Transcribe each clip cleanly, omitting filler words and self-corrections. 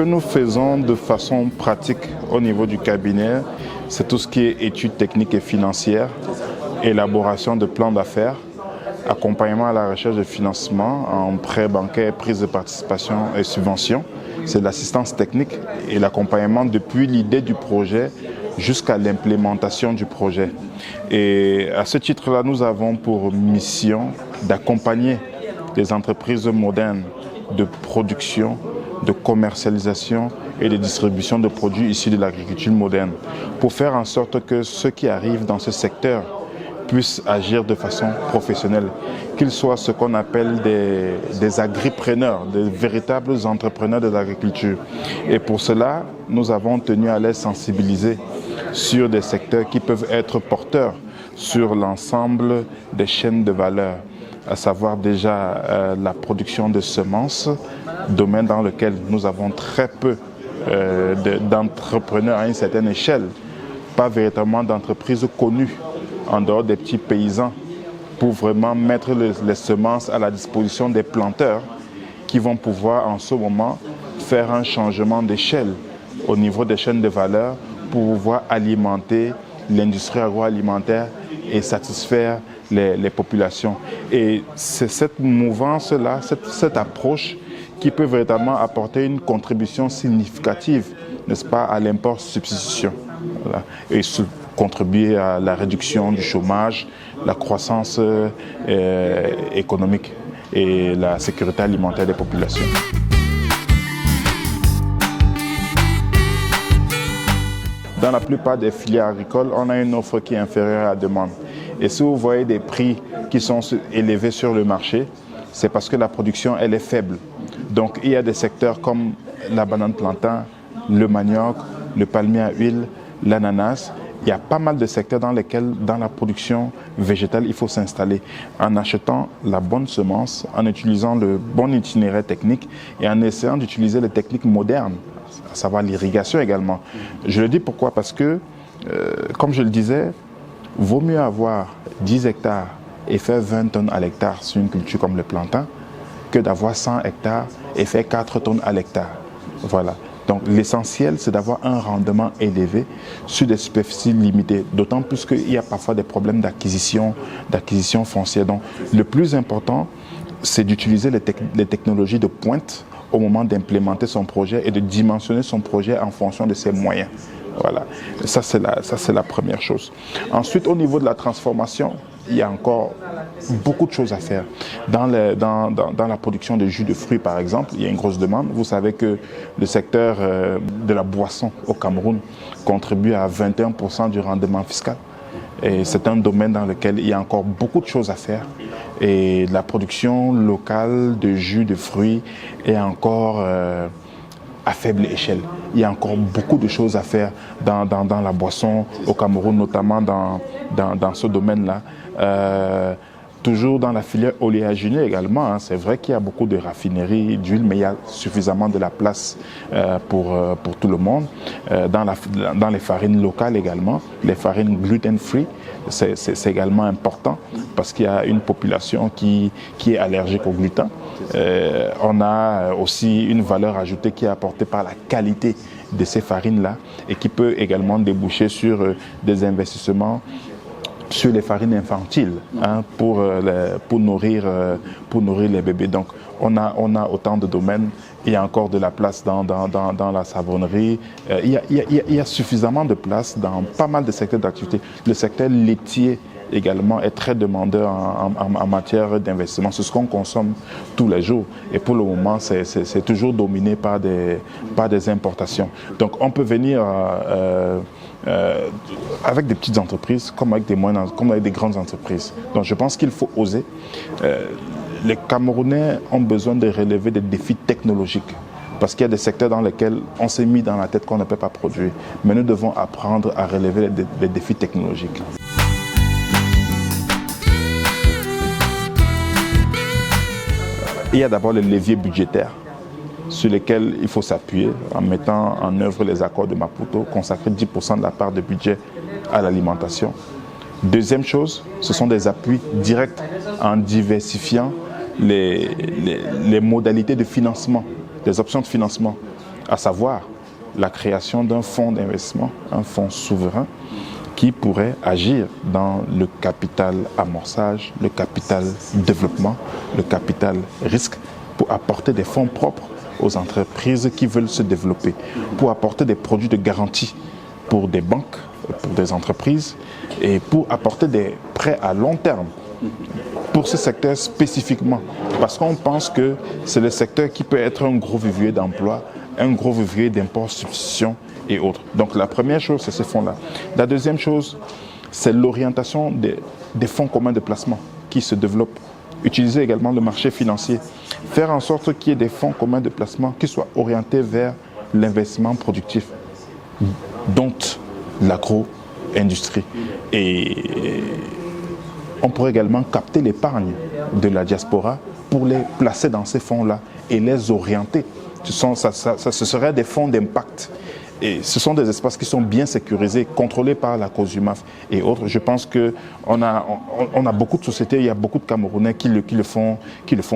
que nous faisons de façon pratique au niveau du cabinet, c'est tout ce qui est études techniques et financières, élaboration de plans d'affaires, accompagnement à la recherche de financement en prêt bancaire, prise de participation et subventions. C'est de l'assistance technique et l'accompagnement depuis l'idée du projet jusqu'à l'implémentation du projet. Et à ce titre-là, nous avons pour mission d'accompagner les entreprises modernes de production, de commercialisation et de distribution de produits issus de l'agriculture moderne pour faire en sorte que ceux qui arrivent dans ce secteur puissent agir de façon professionnelle, qu'ils soient ce qu'on appelle des agripreneurs, des véritables entrepreneurs de l'agriculture. Et pour cela, nous avons tenu à les sensibiliser sur des secteurs qui peuvent être porteurs sur l'ensemble des chaînes de valeur, à savoir déjà la production de semences, domaine dans lequel nous avons très peu d'entrepreneurs à une certaine échelle, pas véritablement d'entreprises connues en dehors des petits paysans, pour vraiment mettre les semences à la disposition des planteurs qui vont pouvoir en ce moment faire un changement d'échelle au niveau des chaînes de valeur pour pouvoir alimenter l'industrie agroalimentaire et satisfaire les populations. Et c'est cette mouvance-là, cette approche qui peut véritablement apporter une contribution significative, n'est-ce pas, à l'import-substitution. Voilà. Et contribuer à la réduction du chômage, la croissance économique et la sécurité alimentaire des populations. Dans la plupart des filières agricoles, on a une offre qui est inférieure à la demande. Et si vous voyez des prix qui sont élevés sur le marché, c'est parce que la production elle est faible. Donc il y a des secteurs comme la banane plantain, le manioc, le palmier à huile, l'ananas. Il y a pas mal de secteurs dans lesquels, dans la production végétale, il faut s'installer en achetant la bonne semence, en utilisant le bon itinéraire technique et en essayant d'utiliser les techniques modernes, à savoir l'irrigation également. Je le dis pourquoi? Parce que, comme je le disais, vaut mieux avoir 10 hectares et faire 20 tonnes à l'hectare sur une culture comme le plantain que d'avoir 100 hectares et faire 4 tonnes à l'hectare. Voilà. Donc l'essentiel, c'est d'avoir un rendement élevé sur des superficies limitées, d'autant plus qu'il y a parfois des problèmes d'acquisition foncière. Donc le plus important, c'est d'utiliser les technologies de pointe au moment d'implémenter son projet et de dimensionner son projet en fonction de ses moyens. Voilà, ça c'est la première chose. Ensuite, au niveau de la transformation, il y a encore beaucoup de choses à faire. Dans la production de jus de fruits, par exemple, il y a une grosse demande. Vous savez que le secteur de la boisson au Cameroun contribue à 21% du rendement fiscal. Et c'est un domaine dans lequel il y a encore beaucoup de choses à faire. Et la production locale de jus de fruits est encore à faible échelle. Il y a encore beaucoup de choses à faire dans la boisson au Cameroun, notamment dans ce domaine-là. Toujours dans la filière oléagineux également, hein. C'est vrai qu'il y a beaucoup de raffineries d'huile, mais il y a suffisamment de la place pour tout le monde. Dans les farines locales également, les farines gluten-free, c'est également important parce qu'il y a une population qui est allergique au gluten. On a aussi une valeur ajoutée qui est apportée par la qualité de ces farines-là et qui peut également déboucher sur des investissements sur les farines infantiles, hein, pour nourrir les bébés. Donc on a autant de domaines. Il y a encore de la place dans la savonnerie. Il y a suffisamment de place dans pas mal de secteurs d'activité. Le secteur laitier également est très demandeur en matière d'investissement. C'est ce qu'on consomme tous les jours. Et pour le moment, c'est toujours dominé par des importations. Donc on peut venir avec des petites entreprises comme avec des moyennes, comme avec des grandes entreprises. Donc je pense qu'il faut oser. Les Camerounais ont besoin de relever des défis technologiques parce qu'il y a des secteurs dans lesquels on s'est mis dans la tête qu'on ne peut pas produire. Mais nous devons apprendre à relever les défis technologiques. Il y a d'abord les leviers budgétaires sur lesquels il faut s'appuyer en mettant en œuvre les accords de Maputo, consacrer 10% de la part de budget à l'alimentation. Deuxième chose, ce sont des appuis directs en diversifiant les modalités de financement, les options de financement. à savoir la création d'un fonds d'investissement, un fonds souverain qui pourrait agir dans le capital amorçage, le capital développement, le capital risque, pour apporter des fonds propres aux entreprises qui veulent se développer, pour apporter des produits de garantie pour des banques, pour des entreprises, et pour apporter des prêts à long terme pour ce secteur spécifiquement. Parce qu'on pense que c'est le secteur qui peut être un gros vivier d'emploi, un gros vivier d'import-substitution et autres. Donc la première chose, c'est ces fonds-là. La deuxième chose, c'est l'orientation des fonds communs de placement qui se développent. Utiliser également le marché financier. Faire en sorte qu'il y ait des fonds communs de placement qui soient orientés vers l'investissement productif, dont l'agro-industrie. Et on pourrait également capter l'épargne de la diaspora pour les placer dans ces fonds-là et les orienter. Ce seraient des fonds d'impact. Et ce sont des espaces qui sont bien sécurisés, contrôlés par la COSUMAF et autres. Je pense qu'on a beaucoup de sociétés, il y a beaucoup de Camerounais qui le font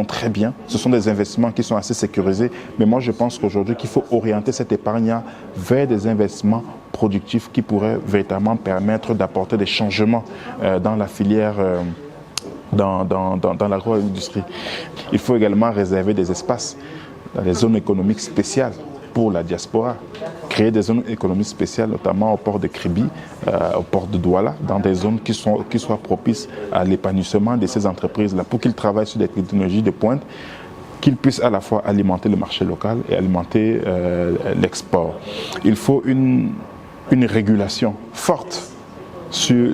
très bien. Ce sont des investissements qui sont assez sécurisés. Mais moi, je pense qu'aujourd'hui, qu'il faut orienter cette épargne vers des investissements productifs qui pourraient véritablement permettre d'apporter des changements dans la filière, dans l'agro-industrie. Il faut également réserver des espaces dans les zones économiques spéciales pour la diaspora, créer des zones économiques spéciales, notamment au port de Kribi, au port de Douala, dans des zones qui soient propices à l'épanouissement de ces entreprises-là, pour qu'ils travaillent sur des technologies de pointe, qu'ils puissent à la fois alimenter le marché local et alimenter l'export. Il faut une régulation forte sur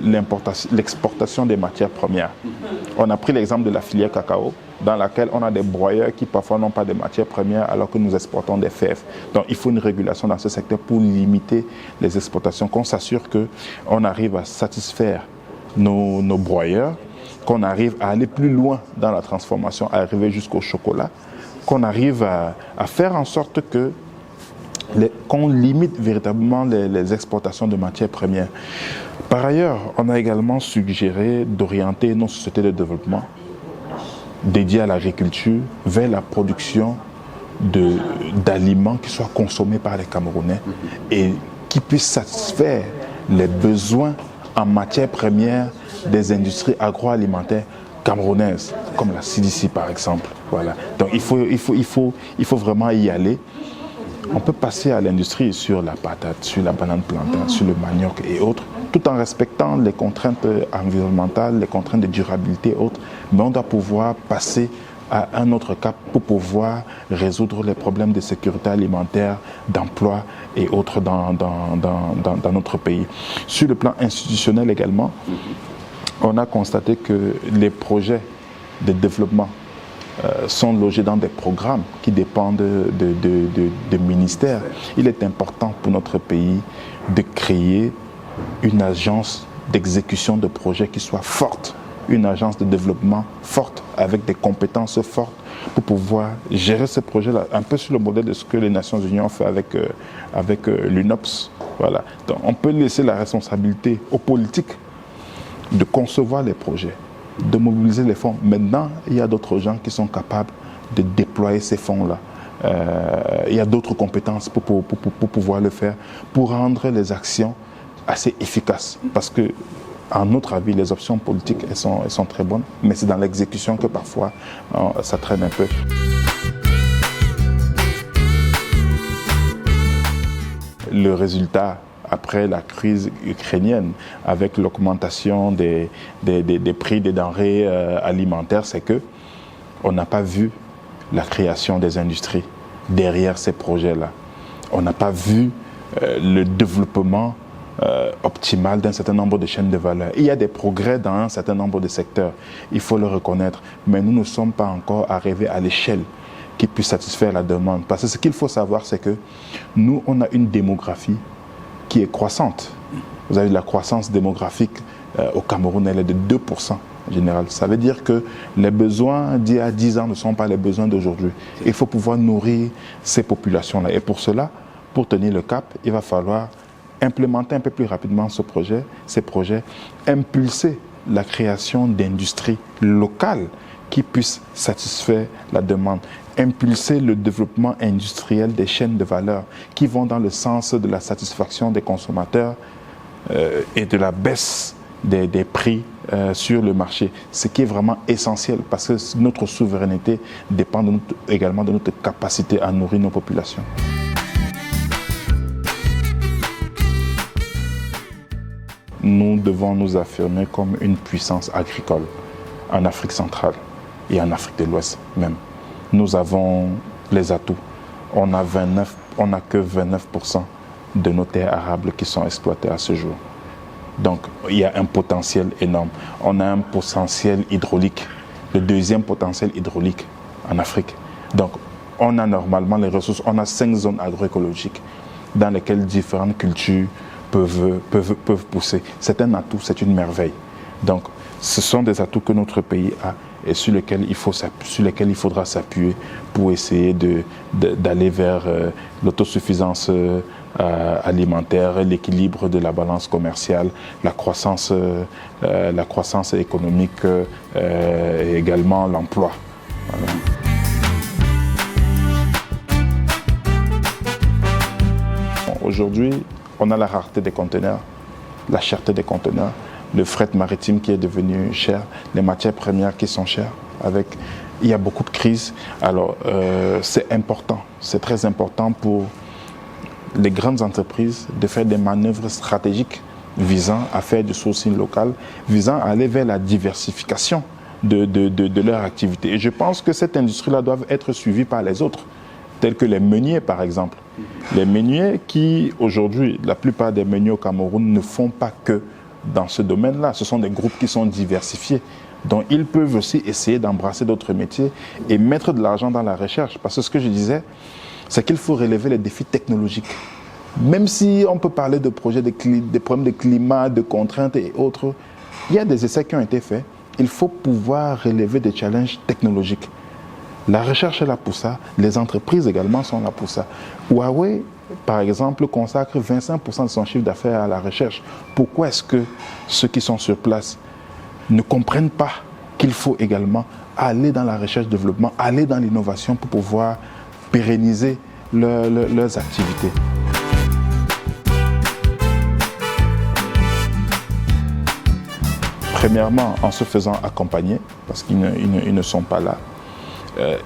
l'exportation des matières premières. On a pris l'exemple de la filière cacao, dans laquelle on a des broyeurs qui parfois n'ont pas de matières premières alors que nous exportons des fèves. Donc il faut une régulation dans ce secteur pour limiter les exportations, qu'on s'assure qu'on arrive à satisfaire nos broyeurs, qu'on arrive à aller plus loin dans la transformation, à arriver jusqu'au chocolat, qu'on arrive à faire en sorte qu'on limite véritablement les exportations de matières premières. Par ailleurs, on a également suggéré d'orienter nos sociétés de développement dédiées à l'agriculture vers la production d'aliments qui soient consommés par les Camerounais et qui puissent satisfaire les besoins en matières premières des industries agroalimentaires camerounaises, comme la CDC par exemple. Voilà. Donc il faut vraiment y aller. On peut passer à l'industrie sur la patate, sur la banane plantain, sur le manioc et autres, tout en respectant les contraintes environnementales, les contraintes de durabilité et autres. Mais on doit pouvoir passer à un autre cap pour pouvoir résoudre les problèmes de sécurité alimentaire, d'emploi et autres dans notre pays. Sur le plan institutionnel également, on a constaté que les projets de développement sont logés dans des programmes qui dépendent de ministères. Il est important pour notre pays de créer une agence d'exécution de projets qui soit forte, une agence de développement forte, avec des compétences fortes pour pouvoir gérer ces projets-là, un peu sur le modèle de ce que les Nations Unies ont fait avec l'UNOPS. Voilà. Donc, on peut laisser la responsabilité aux politiques de concevoir les projets, de mobiliser les fonds. Maintenant, il y a d'autres gens qui sont capables de déployer ces fonds-là. Il y a d'autres compétences pour pouvoir le faire, pour rendre les actions assez efficaces. Parce que, à notre avis, les options politiques, elles sont très bonnes, mais c'est dans l'exécution que parfois ça traîne un peu. Le résultat, après la crise ukrainienne, avec l'augmentation des prix des denrées alimentaires, c'est qu'on n'a pas vu la création des industries derrière ces projets-là. On n'a pas vu le développement optimal d'un certain nombre de chaînes de valeur. Il y a des progrès dans un certain nombre de secteurs, il faut le reconnaître, mais nous ne sommes pas encore arrivés à l'échelle qui puisse satisfaire la demande. Parce que ce qu'il faut savoir, c'est que nous, on a une démographie qui est croissante. Vous avez la croissance démographique au Cameroun, elle est de 2% en général. Ça veut dire que les besoins d'il y a 10 ans ne sont pas les besoins d'aujourd'hui. Il faut pouvoir nourrir ces populations-là. Et pour cela, pour tenir le cap, il va falloir implémenter un peu plus rapidement ces projets, impulser la création d'industries locales qui puissent satisfaire la demande, impulser le développement industriel des chaînes de valeur qui vont dans le sens de la satisfaction des consommateurs et de la baisse des prix sur le marché, ce qui est vraiment essentiel parce que notre souveraineté dépend également de notre capacité à nourrir nos populations. Nous devons nous affirmer comme une puissance agricole en Afrique centrale et en Afrique de l'Ouest même. Nous avons les atouts. On n'a que 29% de nos terres arables qui sont exploitées à ce jour. Donc, il y a un potentiel énorme. On a un potentiel hydraulique, le deuxième potentiel hydraulique en Afrique. Donc, on a normalement les ressources. On a 5 zones agroécologiques dans lesquelles différentes cultures peuvent pousser. C'est un atout, c'est une merveille. Donc, ce sont des atouts que notre pays a et sur lesquels il faudra s'appuyer pour essayer d'aller vers l'autosuffisance alimentaire, l'équilibre de la balance commerciale, la croissance économique et également l'emploi. Voilà. Aujourd'hui, on a la rareté des conteneurs, la cherté des conteneurs, le fret maritime qui est devenu cher, les matières premières qui sont chères. Il y a beaucoup de crises. Alors, c'est important, c'est très important pour les grandes entreprises de faire des manœuvres stratégiques visant à faire du sourcing local, visant à aller vers la diversification de leur activité. Et je pense que cette industrie-là doit être suivie par les autres, tels que les meuniers par exemple. Les meuniers qui, aujourd'hui, la plupart des meuniers au Cameroun ne font pas que dans ce domaine-là. Ce sont des groupes qui sont diversifiés. Donc, ils peuvent aussi essayer d'embrasser d'autres métiers et mettre de l'argent dans la recherche. Parce que ce que je disais, c'est qu'il faut relever les défis technologiques. Même si on peut parler de projets, des problèmes de climat, de contraintes et autres, il y a des essais qui ont été faits. Il faut pouvoir relever des challenges technologiques. La recherche est là pour ça, les entreprises également sont là pour ça. Huawei, par exemple, consacre 25% de son chiffre d'affaires à la recherche. Pourquoi est-ce que ceux qui sont sur place ne comprennent pas qu'il faut également aller dans la recherche-développement, aller dans l'innovation pour pouvoir pérenniser leurs activités? Premièrement, en se faisant accompagner, parce qu'ils ne sont pas là.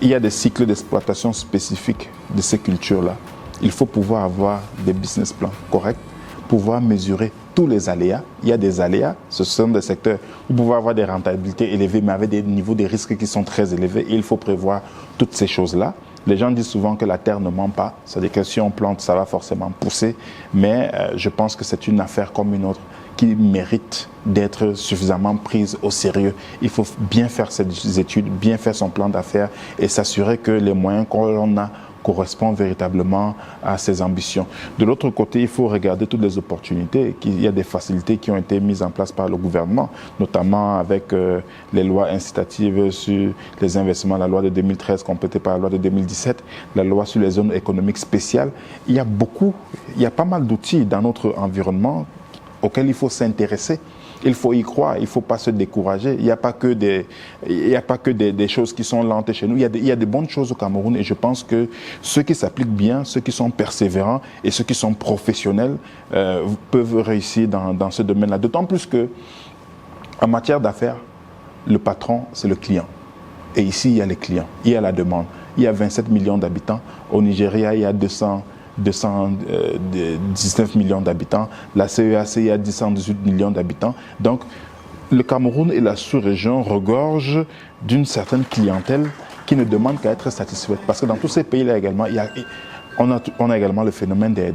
Il y a des cycles d'exploitation spécifiques de ces cultures-là. Il faut pouvoir avoir des business plans corrects, pouvoir mesurer tous les aléas. Il y a des aléas, ce sont des secteurs où vous pouvez avoir des rentabilités élevées, mais avec des niveaux de risques qui sont très élevés. Et il faut prévoir toutes ces choses-là. Les gens disent souvent que la terre ne ment pas, c'est-à-dire que si on plante, ça va forcément pousser. Mais je pense que c'est une affaire comme une autre qui mérite d'être suffisamment prise au sérieux. Il faut bien faire ses études, bien faire son plan d'affaires et s'assurer que les moyens qu'on a correspondent véritablement à ses ambitions. De l'autre côté, il faut regarder toutes les opportunités. Il y a des facilités qui ont été mises en place par le gouvernement, notamment avec les lois incitatives sur les investissements, la loi de 2013 complétée par la loi de 2017, la loi sur les zones économiques spéciales. Il y a pas mal d'outils dans notre environnement auxquels il faut s'intéresser. Il faut y croire, il ne faut pas se décourager. Il n'y a pas que des choses qui sont lentes chez nous. Il y a de bonnes choses au Cameroun et je pense que ceux qui s'appliquent bien, ceux qui sont persévérants et ceux qui sont professionnels peuvent réussir dans ce domaine-là. D'autant plus que en matière d'affaires, le patron, c'est le client. Et ici, il y a les clients, il y a la demande. Il y a 27 millions d'habitants. Au Nigeria, il y a 219 millions d'habitants. La CEAC, il y a 218 millions d'habitants. Donc, le Cameroun et la sous-région regorgent d'une certaine clientèle qui ne demande qu'à être satisfaite. Parce que dans tous ces pays-là également, on a également le phénomène des